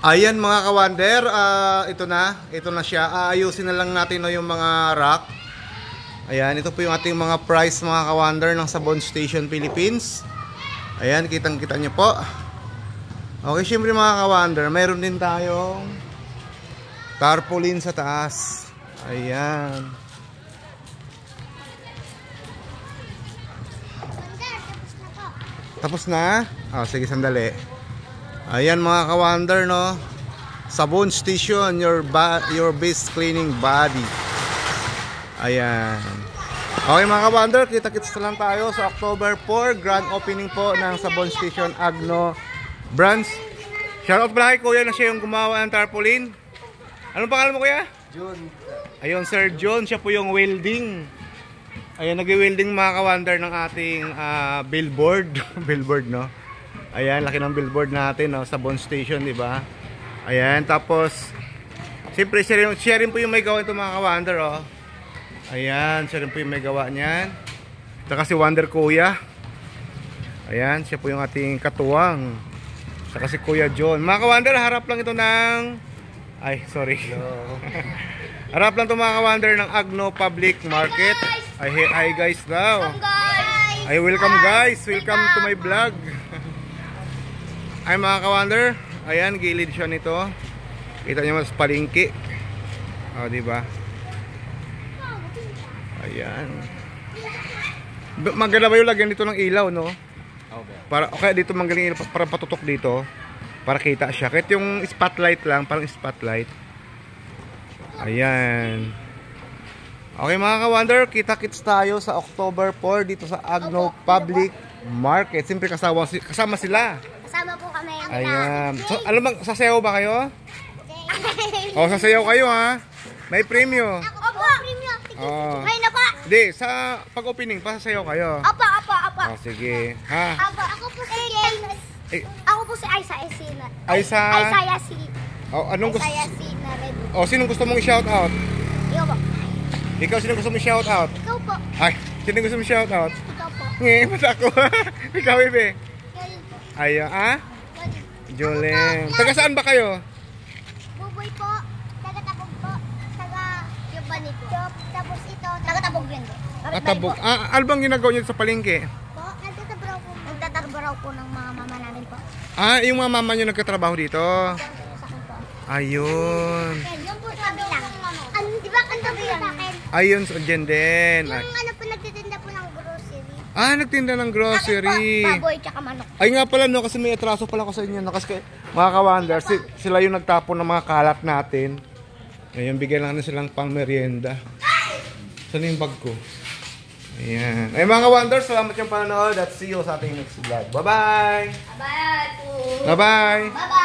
Ayan mga kawander, ito na siya. Aayusin na lang natin yung mga rack. Ayan, ito po yung ating mga price mga kawander ng Sabon Station Philippines. Ayan, kitang-kita nyo po. Okay, syempre mga kawander, mayroon din tayong tarpaulin sa taas. Ayan. Tapos na? Oh, sige, sandali. Ayan mga kawander, no? Sabon Station, your base cleaning body. Ayan. Okay mga kawander, kita-kits na lang tayo sa October 4, grand opening po ng Sabon Station Agno branch. Shoutout pala kay kuya na siya yung gumawa ng tarpaulin. Anong pangalan mo kuya? John. Ayun, Sir John, siya po yung welding. Ayan, nag-welding mga kawander ng ating billboard. Billboard, no? Ayan, laki ng billboard natin, no? Sabon Station, di ba? Ayan, tapos siyempre, siya rin po yung may gawa ito mga kawander, oh. Ayan, siya rin po yung may gawa niyan. Saka si Wonder Kuya. Ayan, siya po yung ating katuwang. Saka si Kuya John. Mga kawander, harap lang ito ng... Ay, sorry. Harap lang ito mga kawander ng Agno Public Market. Hi guys daw. Ay, welcome guys. Welcome to my vlog. Ay mga kawander, ayan, gilid siya nito. Kita niyo mas palingki. O, diba? Ayan. Maganda ba yung lagyan dito ng ilaw, no? Para, okay, dito manggaling ilaw para patutok dito. Para kita siya. Kahit yung spotlight lang, parang spotlight. Ayan. Okay mga kawander, kita-kits tayo sa October 4 dito sa Agno Public Market. Siyempre kasama sila. Kasama po kami. Ayan. So, alam bang, sasayaw ba kayo? O, sasayaw kayo ha. May premyo. Opo. Oh. May na po. Hindi, sa pag-opening pa sasayaw kayo. Opo. O, sige. Ha? Opo. Ako po si Ako po si Aisa Esina. Aisa? Aisa Yasin. O, anong gusto? Aisa Yasin na red. O, sinong gusto mong i-shout out? Ikaw po. Ikaw, sinong gusto mong i-shout out? Ikaw po. Ay, sinong gusto mong i-shout out? Ikaw po. Ngayon, ba't ako? Ikaw, Ibe. Galing po. Ayan, ah? Galing. Joleng. Taga saan ba kayo? Buboy po. Taga-tabog po. Taga-yubani po. Tapos ito, taga-tabog rin po. Tabog. Ano bang ginagawa niyo sa palengke? Po, nagtatrabaho po. Nagtatrabaho po ng mga mama namin po. Yung mga mama niyo nagkatrabaho dito? Sa akin po. Ayun. Yung po sabi lang. Di ba kantabi sa akin? Ayun, so dyan din. Yung ano po, nagtitinda po ng grocery. Nagtinda ng grocery. Akin po, baboy tsaka manok. Ay nga pala, no, kasi may atraso pala ko sa inyo. No, kasi mga kawander, sila yung nagtapon ng mga kalat natin. Ayun, bigyan lang na silang pang merienda. Saan yung bag ko? Ayan. Ay mga kawander, salamat yung panonood at see you sa ating next vlog. Bye-bye! Bye-bye po! Bye-bye! Bye-bye!